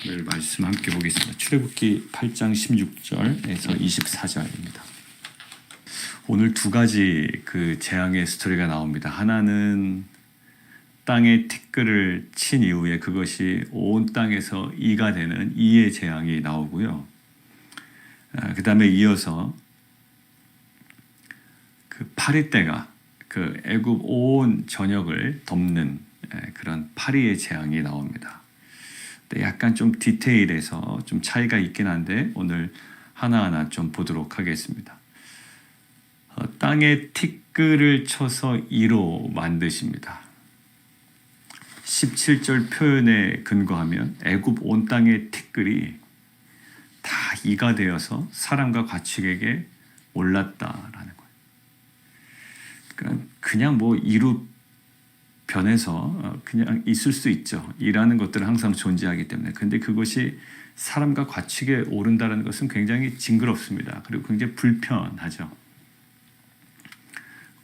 오늘 말씀 함께 보겠습니다. 출애굽기 8장 16절에서 24절입니다. 오늘 두 가지 그 재앙의 스토리가 나옵니다. 하나는 땅에 티끌을 친 이후에 그것이 온 땅에서 이가 되는 이의 재앙이 나오고요. 그 다음에 이어서 그 파리떼가 그 애굽 온 전역을 덮는 그런 파리의 재앙이 나옵니다. 약간 좀 디테일에서 좀 차이가 있긴 한데 오늘 하나하나 좀 보도록 하겠습니다. 땅에 티끌을 쳐서 이로 만드십니다. 17절 표현에 근거하면 애굽 온 땅의 티끌이 다 이가 되어서 사람과 가축에게 올랐다라는 거예요. 그러니까 그냥 뭐 이로 변해서 그냥 있을 수 있죠. 이라는 것들은 항상 존재하기 때문에. 근데 그것이 사람과 가축에 오른다는 것은 굉장히 징그럽습니다. 그리고 굉장히 불편하죠.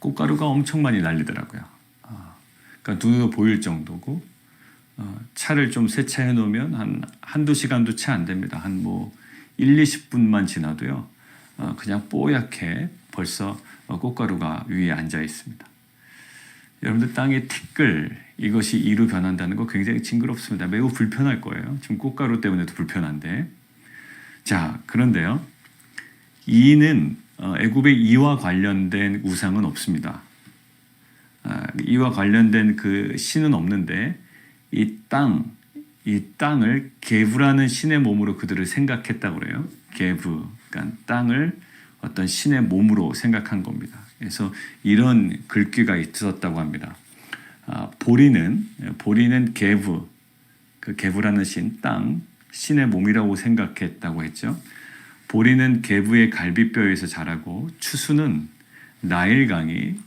꽃가루가 엄청 많이 날리더라고요. 그러니까 눈으로 보일 정도고 차를 좀 세차해 놓으면 한두 시간도 채 안 됩니다. 한 뭐 1, 20분만 지나도요. 그냥 뽀얗게 벌써 꽃가루가 위에 앉아 있습니다. 여러분들 땅의 티끌 이것이 이로 변한다는 거 굉장히 징그럽습니다. 매우 불편할 거예요. 지금 꽃가루 때문에도 불편한데. 자, 그런데요. 이는 애굽의 이와 관련된 우상은 없습니다. 이와 관련된 그 신은 없는데 이 땅을 게브라는 신의 몸으로 그들을 생각했다고 그래요. 게브, 그러니까 땅을 어떤 신의 몸으로 생각한 겁니다. 그래서 이런 글귀가 있었다고 합니다. 보리는 게브, 그 게브라는 신, 땅, 신의 몸이라고 생각했다고 했죠. 보리는 게브의 갈비뼈에서 자라고 추수는 나일강이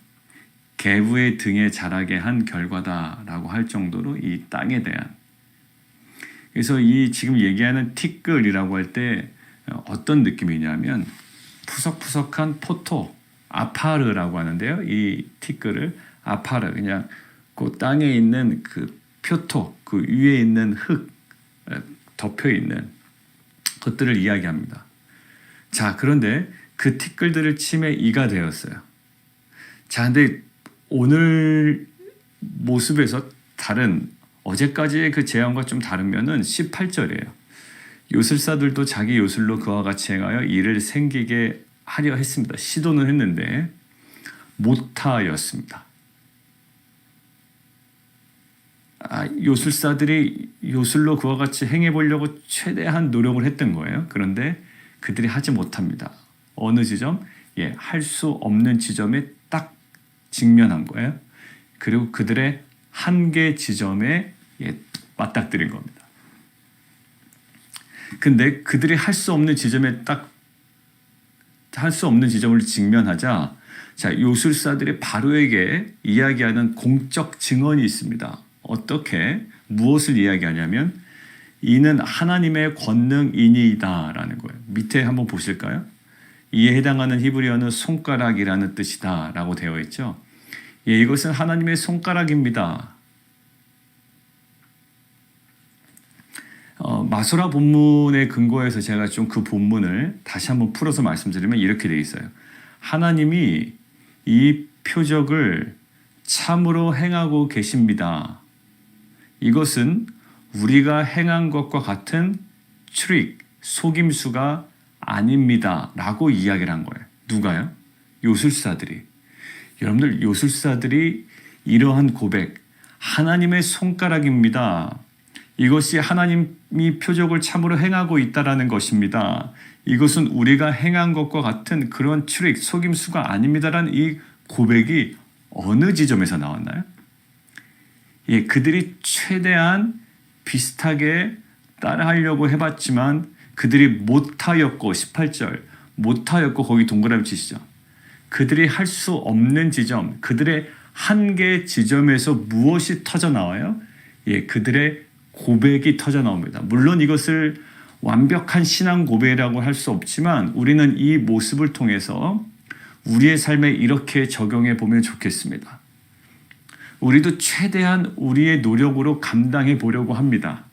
게브의 등에 자라게 한 결과다라고 할 정도로 이 땅에 대한. 그래서 이 지금 얘기하는 티끌이라고 할 때 어떤 느낌이냐면 푸석푸석한 포토, 아파르라고 하는데요. 이 티끌을 아파르, 그냥 그 땅에 있는 그 표토, 그 위에 있는 흙, 덮여 있는 것들을 이야기합니다. 자, 그런데 그 티끌들을 침에 이가 되었어요. 자, 근데 오늘 모습에서 다른 어제까지의 그 재앙과 좀 다르면은 18절이에요. 요술사들도 자기 요술로 그와 같이 행하여 이를 생기게 하려 했습니다. 시도는 했는데 못하였습니다. 요술사들이 요술로 그와 같이 행해보려고 최대한 노력을 했던 거예요. 그런데 그들이 하지 못합니다. 어느 지점? 할 수 없는 지점에 딱 직면한 거예요. 그리고 그들의 한계 지점에 맞닥뜨린 겁니다. 근데 그들이 할 수 없는 지점에 할 수 없는 지점을 직면하자, 자, 요술사들이 바로에게 이야기하는 공적 증언이 있습니다. 어떻게, 무엇을 이야기하냐면 이는 하나님의 권능이니이다라는 거예요. 밑에 한번 보실까요? 이에 해당하는 히브리어는 손가락이라는 뜻이다 라고 되어 있죠. 이것은 하나님의 손가락입니다. 마소라 본문의 근거에서 제가 좀 그 본문을 다시 한번 풀어서 말씀드리면 이렇게 되어 있어요. 하나님이 이 표적을 참으로 행하고 계십니다. 이것은 우리가 행한 것과 같은 트릭, 속임수가 아닙니다 라고 이야기를 한 거예요. 누가요? 요술사들이. 여러분들, 요술사들이 이러한 고백, 하나님의 손가락입니다. 이것이 하나님이 표적을 참으로 행하고 있다라는 것입니다. 이것은 우리가 행한 것과 같은 그런 트릭, 속임수가 아닙니다라는 이 고백이 어느 지점에서 나왔나요? 그들이 최대한 비슷하게 따라하려고 해봤지만 그들이 못하였고, 18절 못하였고, 거기 동그라미 치시죠. 그들이 할 수 없는 지점, 그들의 한계 지점에서 무엇이 터져 나와요? 그들의 고백이 터져 나옵니다. 물론 이것을 완벽한 신앙 고백이라고 할 수 없지만 우리는 이 모습을 통해서 우리의 삶에 이렇게 적용해 보면 좋겠습니다. 우리도 최대한 우리의 노력으로 감당해 보려고 합니다.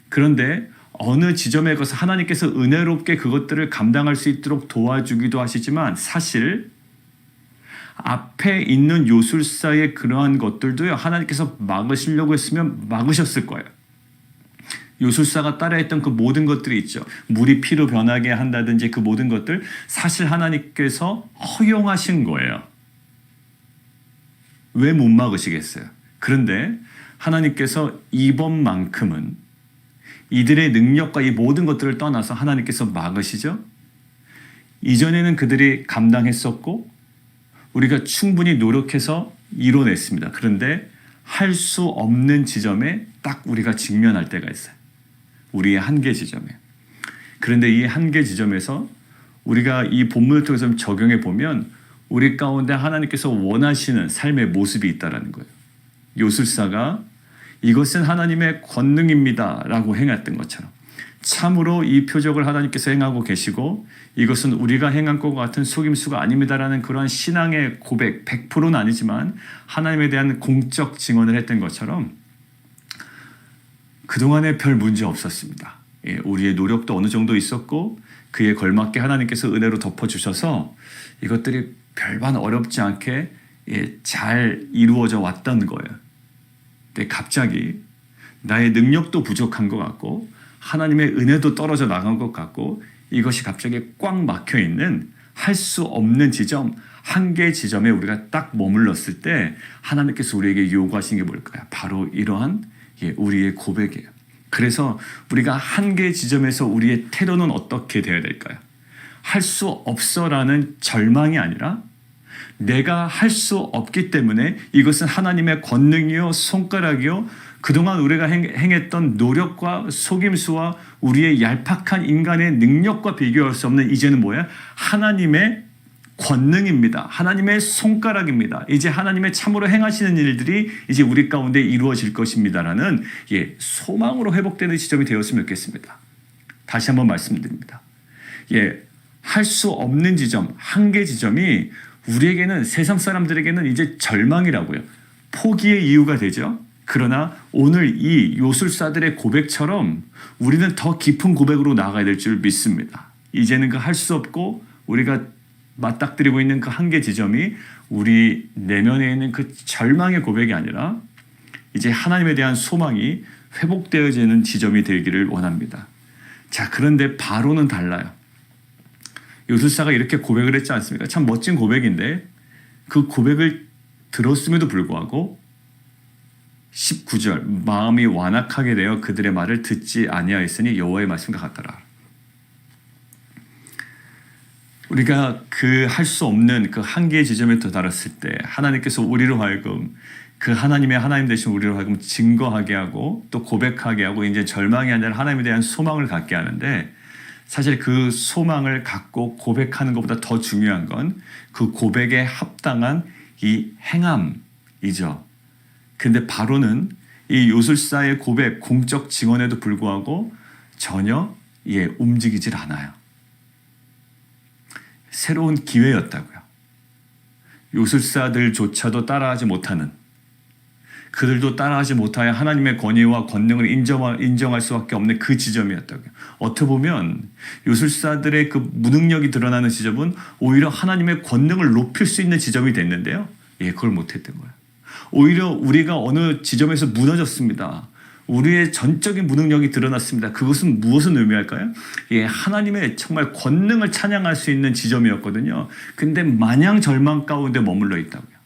그런데 어느 지점에 가서 하나님께서 은혜롭게 그것들을 감당할 수 있도록 도와주기도 하시지만 사실 앞에 있는 요술사의 그러한 것들도요, 하나님께서 막으시려고 했으면 막으셨을 거예요. 요술사가 따라했던 그 모든 것들이 있죠. 물이 피로 변하게 한다든지 그 모든 것들 사실 하나님께서 허용하신 거예요. 왜 못 막으시겠어요? 그런데 하나님께서 이번만큼은 이들의 능력과 이 모든 것들을 떠나서 하나님께서 막으시죠. 이전에는 그들이 감당했었고 우리가 충분히 노력해서 이뤄냈습니다. 그런데 할 수 없는 지점에 딱 우리가 직면할 때가 있어요. 우리의 한계 지점에. 그런데 이 한계 지점에서 우리가 이 본문을 통해서 좀 적용해 보면 우리 가운데 하나님께서 원하시는 삶의 모습이 있다는 거예요. 요술사가 이것은 하나님의 권능입니다 라고 행했던 것처럼 참으로 이 표적을 하나님께서 행하고 계시고 이것은 우리가 행한 것과 같은 속임수가 아닙니다라는 그러한 신앙의 고백 100%는 아니지만 하나님에 대한 공적 증언을 했던 것처럼 그동안에 별 문제 없었습니다. 우리의 노력도 어느 정도 있었고 그에 걸맞게 하나님께서 은혜로 덮어주셔서 이것들이 별반 어렵지 않게 잘 이루어져 왔던 거예요. 근데 갑자기 나의 능력도 부족한 것 같고 하나님의 은혜도 떨어져 나간 것 같고 이것이 갑자기 꽉 막혀있는 할 수 없는 지점, 한계 지점에 우리가 딱 머물렀을 때 하나님께서 우리에게 요구하신 게 뭘까요? 바로 이러한 우리의 고백이에요. 그래서 우리가 한계 지점에서 우리의 태도는 어떻게 되어야 될까요? 할 수 없어라는 절망이 아니라 내가 할 수 없기 때문에 이것은 하나님의 권능이요 손가락이요 그동안 우리가 행했던 노력과 속임수와 우리의 얄팍한 인간의 능력과 비교할 수 없는 이제는 뭐야? 하나님의 권능입니다. 하나님의 손가락입니다. 이제 하나님의 참으로 행하시는 일들이 이제 우리 가운데 이루어질 것입니다라는 소망으로 회복되는 지점이 되었으면 좋겠습니다. 다시 한번 말씀드립니다. 할 수 없는 지점, 한계 지점이 우리에게는 세상 사람들에게는 이제 절망이라고요. 포기의 이유가 되죠. 그러나 오늘 이 요술사들의 고백처럼 우리는 더 깊은 고백으로 나아가야 될 줄 믿습니다. 이제는 그 할 수 없고 우리가 맞닥뜨리고 있는 그 한계 지점이 우리 내면에 있는 그 절망의 고백이 아니라 이제 하나님에 대한 소망이 회복되어지는 지점이 되기를 원합니다. 자, 그런데 바로는 달라요. 요술사가 이렇게 고백을 했지 않습니까? 참 멋진 고백인데 그 고백을 들었음에도 불구하고 19절 마음이 완악하게 되어 그들의 말을 듣지 아니하였으니 여호와의 말씀과 같더라. 우리가 그 할 수 없는 그 한계의 지점에 도달했을 때 하나님께서 우리로 하여금 그 하나님의 하나님 되신 우리로 하여금 증거하게 하고 또 고백하게 하고 이제 절망이 아니라 하나님에 대한 소망을 갖게 하는데 사실 그 소망을 갖고 고백하는 것보다 더 중요한 건 그 고백에 합당한 이 행함이죠. 근데 바로는 이 요술사의 고백, 공적 증언에도 불구하고 전혀 움직이질 않아요. 새로운 기회였다고요. 요술사들조차도 따라하지 못하는 그들도 따라하지 못하여 하나님의 권위와 권능을 인정할 수밖에 없는 그 지점이었다고요. 어떻게 보면 요술사들의 그 무능력이 드러나는 지점은 오히려 하나님의 권능을 높일 수 있는 지점이 됐는데요. 그걸 못했던 거예요. 오히려 우리가 어느 지점에서 무너졌습니다. 우리의 전적인 무능력이 드러났습니다. 그것은 무엇을 의미할까요? 하나님의 정말 권능을 찬양할 수 있는 지점이었거든요. 근데 마냥 절망 가운데 머물러 있다고요.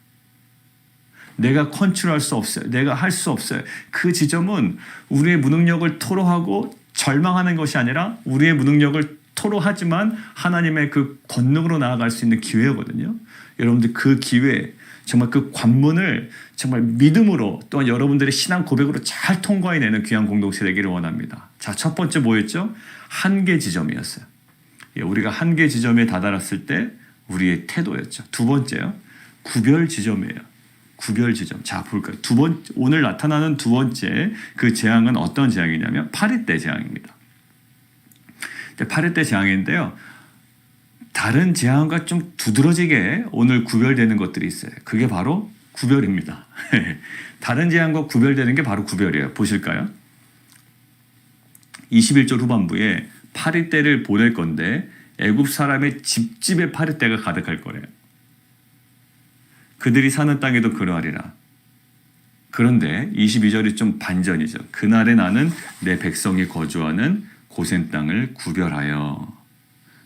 내가 컨트롤할 수 없어요. 내가 할 수 없어요. 그 지점은 우리의 무능력을 토로하고 절망하는 것이 아니라 우리의 무능력을 토로하지만 하나님의 그 권능으로 나아갈 수 있는 기회거든요. 여러분들 그 기회, 정말 그 관문을 정말 믿음으로 또한 여러분들의 신앙 고백으로 잘 통과해내는 귀한 공동체 되기를 원합니다. 자, 첫 번째 뭐였죠? 한계 지점이었어요. 우리가 한계 지점에 다다랐을 때 우리의 태도였죠. 두 번째요. 구별 지점이에요. 구별 지점. 자, 볼까요? 오늘 나타나는 두 번째 그 재앙은 어떤 재앙이냐면 파리떼 재앙입니다. 파리떼 재앙인데요. 다른 재앙과 좀 두드러지게 오늘 구별되는 것들이 있어요. 그게 바로 구별입니다. 다른 재앙과 구별되는 게 바로 구별이에요. 보실까요? 21절 후반부에 파리떼를 보낼 건데 애굽 사람의 집집에 파리떼가 가득할 거래요. 그들이 사는 땅에도 그러하리라. 그런데 22절이 좀 반전이죠. 그날에 나는 내 백성이 거주하는 고센 땅을 구별하여,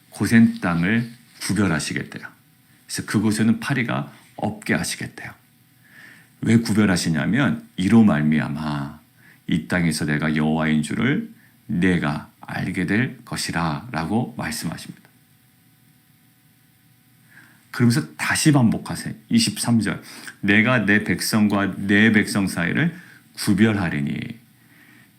고센 땅을 구별하시겠대요. 그래서 그곳에는 파리가 없게 하시겠대요. 왜 구별하시냐면 이로 말미암아 이 땅에서 내가 여호와인 줄을 내가 알게 될 것이라 라고 말씀하십니다. 그러면서 다시 반복하세요. 23절 내가 내 백성과 내 백성 사이를 구별하리니.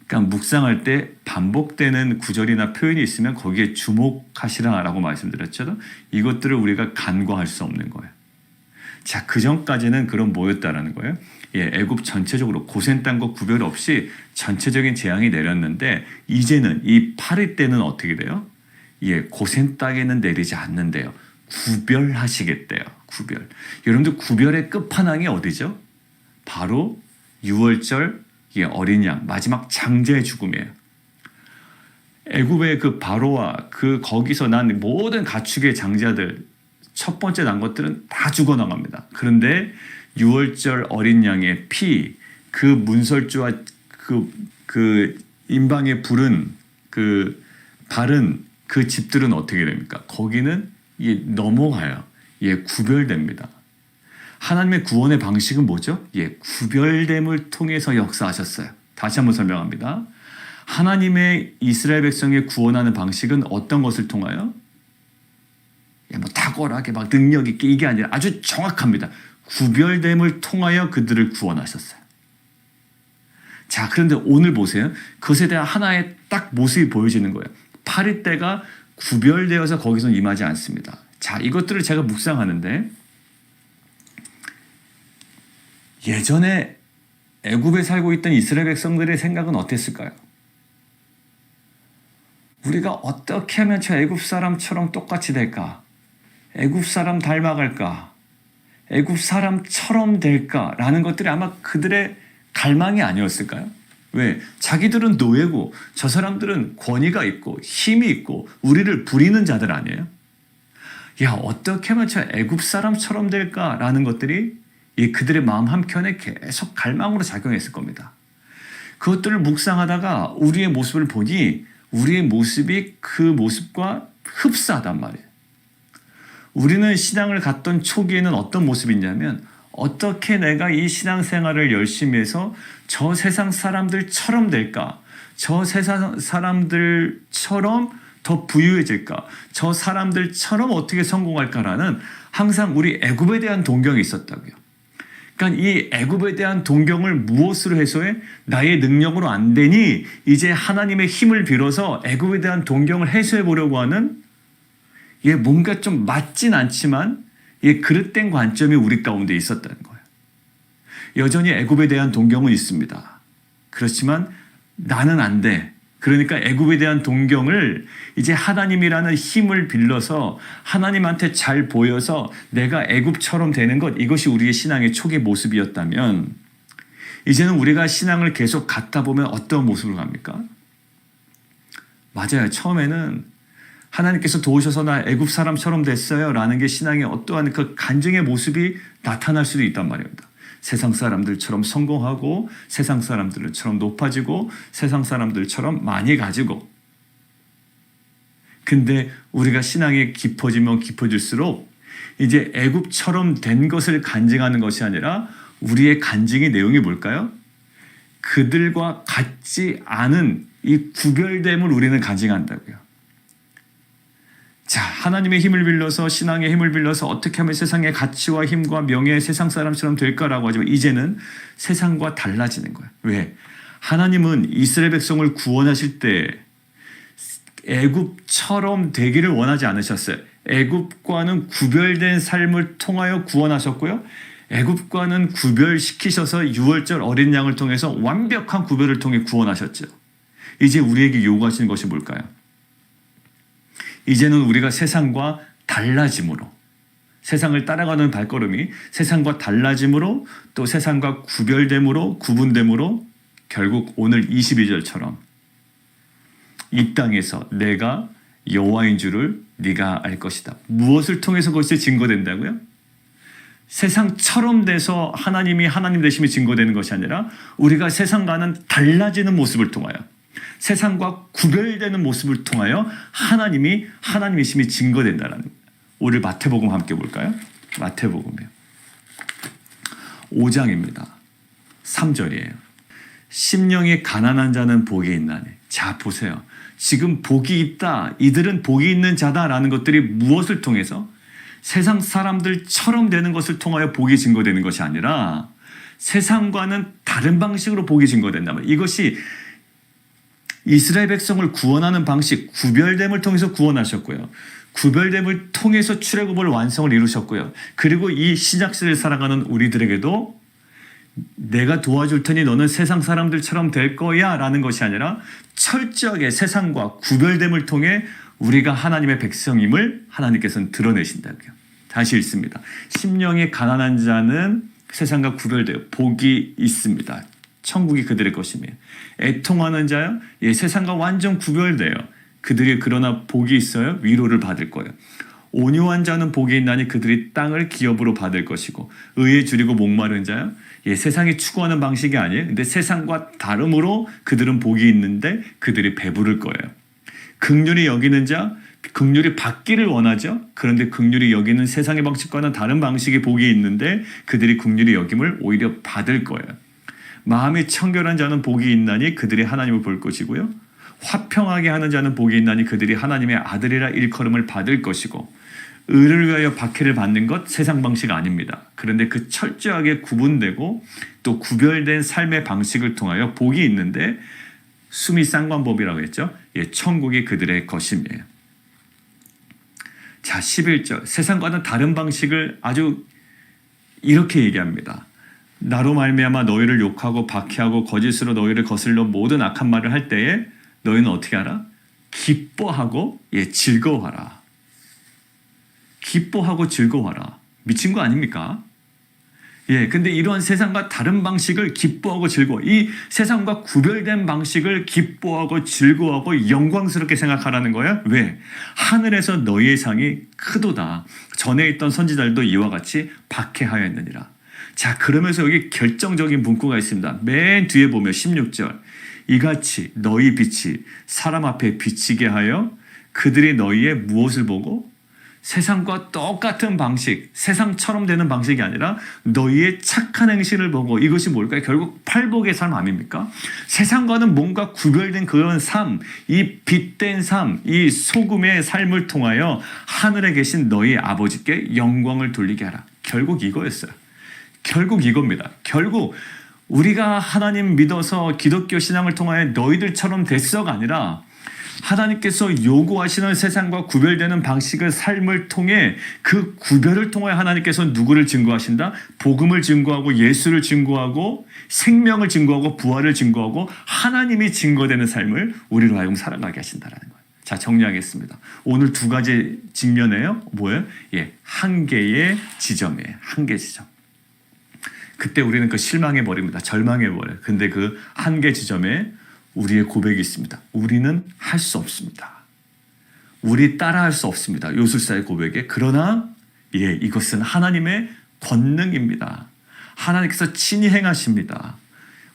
그러니까 묵상할 때 반복되는 구절이나 표현이 있으면 거기에 주목하시라 라고 말씀드렸죠. 이것들을 우리가 간과할 수 없는 거예요. 자, 그 전까지는 그런 뭐였다라는 거예요. 예, 애굽 전체적으로 고센 땅과 구별 없이 전체적인 재앙이 내렸는데 이제는 이 파리떼는 어떻게 돼요? 예, 고센 땅에는 내리지 않는데요. 구별하시겠대요. 구별. 여러분들 구별의 끝판왕이 어디죠? 바로 6월절 어린 양, 마지막 장자의 죽음이에요. 애굽의 그 바로와 그 거기서 난 모든 가축의 장자들, 첫 번째 난 것들은 다 죽어나갑니다. 그런데 6월절 어린 양의 피, 그 문설주와 그 임방에 부른 그 바른 그 집들은 어떻게 됩니까? 거기는 넘어가요. 구별됩니다. 하나님의 구원의 방식은 뭐죠? 구별됨을 통해서 역사하셨어요. 다시 한번 설명합니다. 하나님의 이스라엘 백성의 구원하는 방식은 어떤 것을 통하여? 뭐 탁월하게 막 능력 있게 이게 아니라 아주 정확합니다. 구별됨을 통하여 그들을 구원하셨어요. 자, 그런데 오늘 보세요. 그것에 대한 하나의 딱 모습이 보여지는 거예요. 파리떼가 구별되어서 거기서 임하지 않습니다. 자, 이것들을 제가 묵상하는데 예전에 애굽에 살고 있던 이스라엘 백성들의 생각은 어땠을까요? 우리가 어떻게 하면 저 애굽 사람처럼 똑같이 될까? 애굽 사람 닮아갈까? 애굽 사람처럼 될까라는 것들이 아마 그들의 갈망이 아니었을까요? 왜? 자기들은 노예고 저 사람들은 권위가 있고 힘이 있고 우리를 부리는 자들 아니에요? 야, 어떻게 하면 저 애굽 사람처럼 될까라는 것들이 그들의 마음 한켠에 계속 갈망으로 작용했을 겁니다. 그것들을 묵상하다가 우리의 모습을 보니 우리의 모습이 그 모습과 흡사하단 말이에요. 우리는 신앙을 갖던 초기에는 어떤 모습이 있냐면 어떻게 내가 이 신앙생활을 열심히 해서 저 세상 사람들처럼 될까? 저 세상 사람들처럼 더 부유해질까? 저 사람들처럼 어떻게 성공할까라는 항상 우리 애굽에 대한 동경이 있었다고요. 그러니까 이 애굽에 대한 동경을 무엇으로 해소해? 나의 능력으로 안 되니 이제 하나님의 힘을 빌어서 애굽에 대한 동경을 해소해 보려고 하는 뭔가 좀 맞진 않지만 그릇된 관점이 우리 가운데 있었다는 거예요. 여전히 애굽에 대한 동경은 있습니다. 그렇지만 나는 안 돼. 그러니까 애굽에 대한 동경을 이제 하나님이라는 힘을 빌려서 하나님한테 잘 보여서 내가 애굽처럼 되는 것, 이것이 우리의 신앙의 초기 모습이었다면 이제는 우리가 신앙을 계속 갖다 보면 어떤 모습으로 갑니까? 맞아요. 처음에는 하나님께서 도우셔서 나 애굽 사람처럼 됐어요 라는 게 신앙의 어떠한 그 간증의 모습이 나타날 수도 있단 말입니다. 세상 사람들처럼 성공하고 세상 사람들처럼 높아지고 세상 사람들처럼 많이 가지고. 근데 우리가 신앙이 깊어지면 깊어질수록 이제 애굽처럼 된 것을 간증하는 것이 아니라 우리의 간증의 내용이 뭘까요? 그들과 같지 않은 이 구별됨을 우리는 간증한다고요. 자, 하나님의 힘을 빌려서 신앙의 힘을 빌려서 어떻게 하면 세상의 가치와 힘과 명예의 세상 사람처럼 될까라고 하지만 이제는 세상과 달라지는 거예요. 왜? 하나님은 이스라엘 백성을 구원하실 때 애굽처럼 되기를 원하지 않으셨어요. 애굽과는 구별된 삶을 통하여 구원하셨고요. 애굽과는 구별시키셔서 6월절 어린 양을 통해서 완벽한 구별을 통해 구원하셨죠. 이제 우리에게 요구하시는 것이 뭘까요? 이제는 우리가 세상과 달라짐으로, 세상을 따라가는 발걸음이 세상과 달라짐으로 또 세상과 구별됨으로 구분됨으로 결국 오늘 22절처럼 이 땅에서 내가 여호와인 줄을 네가 알 것이다. 무엇을 통해서 그것이 증거된다고요? 세상처럼 돼서 하나님이 하나님 되심이 증거되는 것이 아니라 우리가 세상과는 달라지는 모습을 통하여, 세상과 구별되는 모습을 통하여 하나님이 하나님이심이 증거된다라는 거예요. 오늘 마태복음 함께 볼까요? 마태복음이요. 5장입니다. 3절이에요. 심령이 가난한 자는 복이 있나니. 자, 보세요. 지금 복이 있다, 이들은 복이 있는 자다라는 것들이 무엇을 통해서? 세상 사람들처럼 되는 것을 통하여 복이 증거되는 것이 아니라 세상과는 다른 방식으로 복이 증거된다면, 이것이 이스라엘 백성을 구원하는 방식, 구별됨을 통해서 구원하셨고요. 구별됨을 통해서 출애굽을 완성을 이루셨고요. 그리고 이 신약시대를 살아가는 우리들에게도 내가 도와줄 테니 너는 세상 사람들처럼 될 거야 라는 것이 아니라 철저하게 세상과 구별됨을 통해 우리가 하나님의 백성임을 하나님께서는 드러내신다고요. 다시 읽습니다. 심령이 가난한 자는 세상과 구별되어 복이 있습니다. 천국이 그들의 것이며, 애통하는 자요, 세상과 완전 구별되어 그들이 그러나 복이 있어요. 위로를 받을 거예요. 온유한 자는 복이 있나니 그들이 땅을 기업으로 받을 것이고, 의에 줄이고 목마른 자요, 세상이 추구하는 방식이 아니에요. 근데 세상과 다름으로 그들은 복이 있는데 그들이 배부를 거예요. 긍휼히 여기는 자, 긍휼히 받기를 원하죠. 그런데 긍휼히 여기는 세상의 방식과는 다른 방식의 복이 있는데 그들이 긍휼히 여김을 오히려 받을 거예요. 마음이 청결한 자는 복이 있나니 그들이 하나님을 볼 것이고요. 화평하게 하는 자는 복이 있나니 그들이 하나님의 아들이라 일컬음을 받을 것이고, 의를 위하여 박해를 받는 것 세상 방식 아닙니다. 그런데 그 철저하게 구분되고 또 구별된 삶의 방식을 통하여 복이 있는데, 수미 쌍관법이라고 했죠. 천국이 그들의 것임이에요. 자, 11절. 세상과는 다른 방식을 아주 이렇게 얘기합니다. 나로 말미암아 너희를 욕하고 박해하고 거짓으로 너희를 거슬러 모든 악한 말을 할 때에 너희는 어떻게 하라? 기뻐하고 즐거워하라. 기뻐하고 즐거워하라. 미친 거 아닙니까? 근데 이러한 세상과 다른 방식을 기뻐하고 즐거워, 이 세상과 구별된 방식을 기뻐하고 즐거워하고 영광스럽게 생각하라는 거야. 왜? 하늘에서 너희의 상이 크도다. 전에 있던 선지자들도 이와 같이 박해하였느니라. 자, 그러면서 여기 결정적인 문구가 있습니다. 맨 뒤에 보면 16절. 이같이 너희 빛이 사람 앞에 비치게 하여 그들이 너희의 무엇을 보고? 세상과 똑같은 방식, 세상처럼 되는 방식이 아니라 너희의 착한 행실을 보고. 이것이 뭘까요? 결국 팔복의 삶 아닙니까? 세상과는 뭔가 구별된 그런 삶, 이 빛된 삶, 이 소금의 삶을 통하여 하늘에 계신 너희 아버지께 영광을 돌리게 하라. 결국 이거였어요. 결국 이겁니다. 결국 우리가 하나님 믿어서 기독교 신앙을 통하여 너희들처럼 됐어가 아니라 하나님께서 요구하시는 세상과 구별되는 방식의 삶을 통해 그 구별을 통해 하나님께서 누구를 증거하신다? 복음을 증거하고 예수를 증거하고 생명을 증거하고 부활을 증거하고 하나님이 증거되는 삶을 우리로 하여금 살아가게 하신다는 거예요. 자, 정리하겠습니다. 오늘 두 가지 직면이에요. 뭐예요? 한계의 지점이에요. 한계 지점. 그때 우리는 그 실망해버립니다. 절망해버려요. 근데 그 한계 지점에 우리의 고백이 있습니다. 우리는 할 수 없습니다. 우리 따라할 수 없습니다. 요술사의 고백에. 그러나 이것은 하나님의 권능입니다. 하나님께서 친히 행하십니다.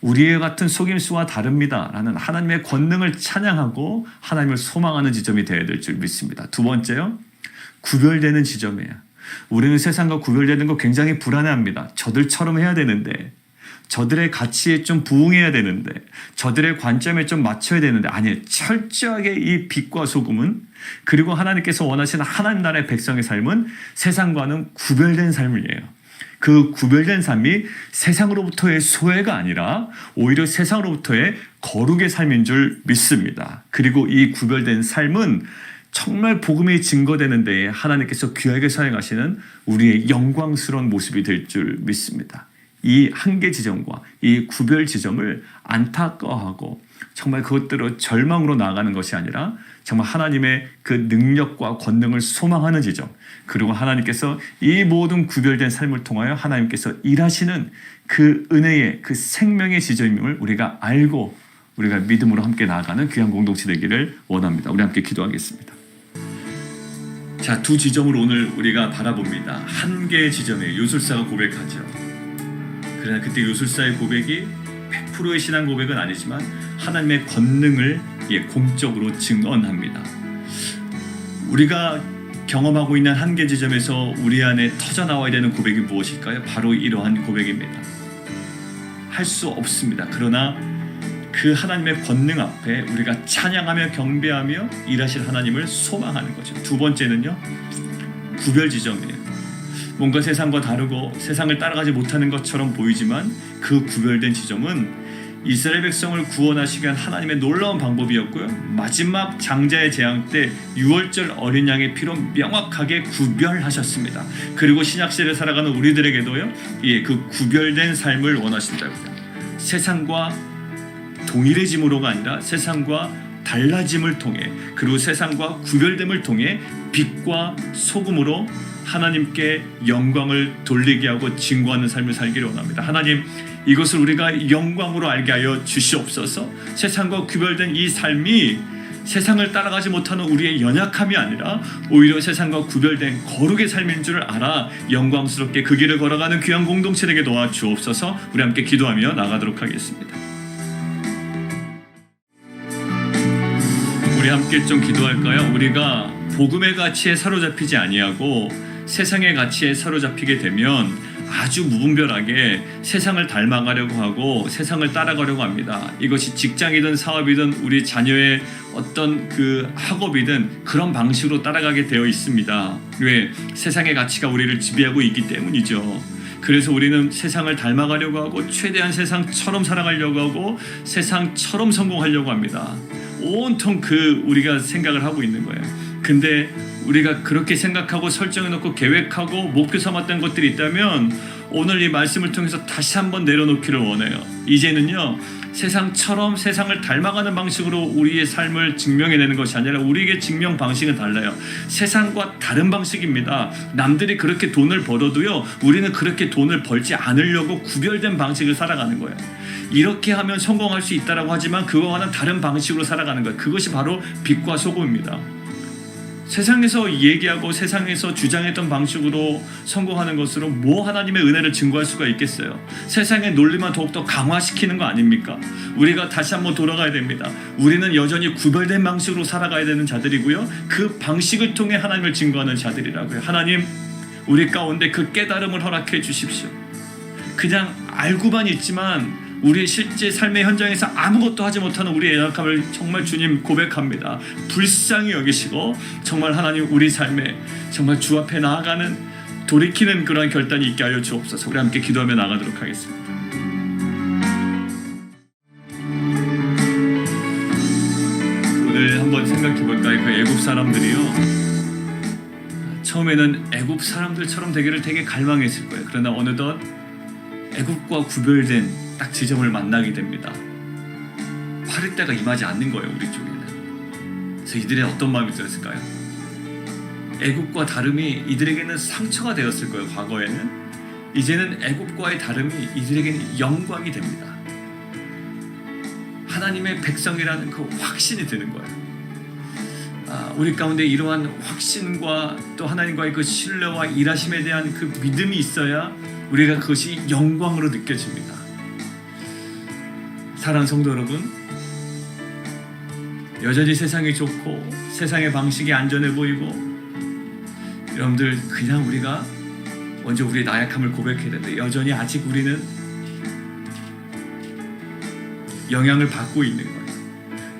우리의 같은 속임수와 다릅니다. 라는 하나님의 권능을 찬양하고 하나님을 소망하는 지점이 되어야 될 줄 믿습니다. 두 번째요. 구별되는 지점이에요. 우리는 세상과 구별되는 거 굉장히 불안해합니다. 저들처럼 해야 되는데, 저들의 가치에 좀 부응해야 되는데, 저들의 관점에 좀 맞춰야 되는데, 아니에요. 철저하게 이 빛과 소금은, 그리고 하나님께서 원하시는 하나님 나라의 백성의 삶은 세상과는 구별된 삶이에요. 그 구별된 삶이 세상으로부터의 소외가 아니라 오히려 세상으로부터의 거룩의 삶인 줄 믿습니다. 그리고 이 구별된 삶은 정말 복음이 증거되는 데에 하나님께서 귀하게 사용하시는 우리의 영광스러운 모습이 될 줄 믿습니다. 이 한계 지점과 이 구별 지점을 안타까워하고 정말 그것대로 절망으로 나아가는 것이 아니라 정말 하나님의 그 능력과 권능을 소망하는 지점, 그리고 하나님께서 이 모든 구별된 삶을 통하여 하나님께서 일하시는 그 은혜의 그 생명의 지점임을 우리가 알고 우리가 믿음으로 함께 나아가는 귀한 공동체 되기를 원합니다. 우리 함께 기도하겠습니다. 자, 두 지점을 오늘 우리가 바라봅니다. 한 개의 지점에 요술사가 고백하죠. 그러나 그때 요술사의 고백이 100%의 신앙 고백은 아니지만 하나님의 권능을 공적으로 증언합니다. 우리가 경험하고 있는 한계 지점에서 우리 안에 터져나와야 되는 고백이 무엇일까요? 바로 이러한 고백입니다. 할 수 없습니다. 그러나 그 하나님의 권능 앞에 우리가 찬양하며 경배하며 일하실 하나님을 소망하는 거죠. 두 번째는요, 구별 지점이에요. 뭔가 세상과 다르고 세상을 따라가지 못하는 것처럼 보이지만 그 구별된 지점은 이스라엘 백성을 구원하시기 위한 하나님의 놀라운 방법이었고요. 마지막 장자의 재앙 때 유월절 어린 양의 피로 명확하게 구별하셨습니다. 그리고 신약시대를 살아가는 우리들에게도요, 그 구별된 삶을 원하신다고요. 세상과 동일해짐으로가 아니라 세상과 달라짐을 통해, 그리고 세상과 구별됨을 통해 빛과 소금으로 하나님께 영광을 돌리게 하고 증거하는 삶을 살기를 원합니다. 하나님, 이것을 우리가 영광으로 알게 하여 주시옵소서. 세상과 구별된 이 삶이 세상을 따라가지 못하는 우리의 연약함이 아니라 오히려 세상과 구별된 거룩의 삶인 줄 알아 영광스럽게 그 길을 걸어가는 귀한 공동체 되게 도와주옵소서. 우리 함께 기도하며 나가도록 하겠습니다. 우리 함께 좀 기도할까요? 우리가 복음의 가치에 사로잡히지 아니하고 세상의 가치에 사로잡히게 되면 아주 무분별하게 세상을 닮아가려고 하고 세상을 따라가려고 합니다. 이것이 직장이든 사업이든 우리 자녀의 어떤 그 학업이든 그런 방식으로 따라가게 되어 있습니다. 왜? 세상의 가치가 우리를 지배하고 있기 때문이죠. 그래서 우리는 세상을 닮아가려고 하고 최대한 세상처럼 살아가려고 하고 세상처럼 성공하려고 합니다. 온통 우리가 생각을 하고 있는 거예요. 근데 우리가 그렇게 생각하고 설정해놓고 계획하고 목표 삼았던 것들이 있다면 오늘 이 말씀을 통해서 다시 한번 내려놓기를 원해요. 이제는요, 세상처럼 세상을 닮아가는 방식으로 우리의 삶을 증명해내는 것이 아니라 우리에게 증명 방식은 달라요. 세상과 다른 방식입니다. 남들이 그렇게 돈을 벌어도요, 우리는 그렇게 돈을 벌지 않으려고 구별된 방식을 살아가는 거예요. 이렇게 하면 성공할 수 있다라고 하지만 그거와는 다른 방식으로 살아가는 거예요. 그것이 바로 빛과 소금입니다. 세상에서 얘기하고 세상에서 주장했던 방식으로 성공하는 것으로 뭐 하나님의 은혜를 증거할 수가 있겠어요? 세상의 논리만 더욱더 강화시키는 거 아닙니까? 우리가 다시 한번 돌아가야 됩니다. 우리는 여전히 구별된 방식으로 살아가야 되는 자들이고요, 그 방식을 통해 하나님을 증거하는 자들이라고요. 하나님, 우리 가운데 그 깨달음을 허락해 주십시오. 그냥 알고만 있지만 우리의 실제 삶의 현장에서 아무것도 하지 못하는 우리의 연약함을 정말 주님 고백합니다. 불쌍히 여기시고 정말 하나님 우리 삶에 정말 주 앞에 나아가는 돌이키는 그러한 결단이 있게 하여 주옵소서. 우리 함께 기도하며 나가도록 하겠습니다. 오늘 한번 생각해 볼까요? 그 애굽 사람들이요, 처음에는 애굽 사람들처럼 되기를 되게 갈망했을 거예요. 그러나 어느덧 애굽과 구별된 딱 지점을 만나게 됩니다. 화를 때가 임하지 않는 거예요, 우리 쪽에는. 그래서 이들의 어떤 마음이 들었을까요? 애굽과 다름이 이들에게는 상처가 되었을 거예요. 과거에는. 이제는 애굽과의 다름이 이들에게는 영광이 됩니다. 하나님의 백성이라는 그 확신이 드는 거예요. 우리 가운데 이러한 확신과 또 하나님과의 그 신뢰와 일하심에 대한 그 믿음이 있어야 우리가 그것이 영광으로 느껴집니다. 사랑하는 성도 여러분, 여전히 세상이 좋고 세상의 방식이 안전해 보이고, 여러분들 그냥 우리가 먼저 우리의 나약함을 고백해야 되는데 여전히 아직 우리는 영향을 받고 있는 거예요.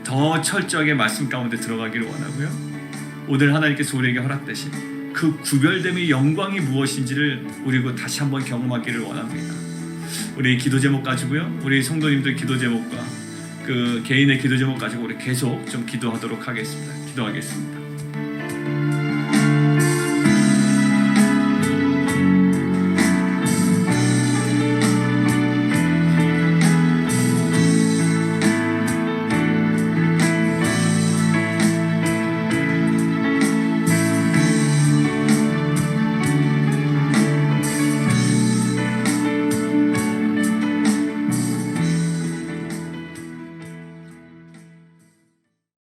더 철저하게 말씀 가운데 들어가기를 원하고요, 오늘 하나님께서 우리에게 허락되신 그 구별됨의 영광이 무엇인지를 우리가 다시 한번 경험하기를 원합니다. 우리 기도 제목 가지고요, 우리 성도님들 기도 제목과 그 개인의 기도 제목 가지고 우리 계속 좀 기도하도록 하겠습니다. 기도하겠습니다.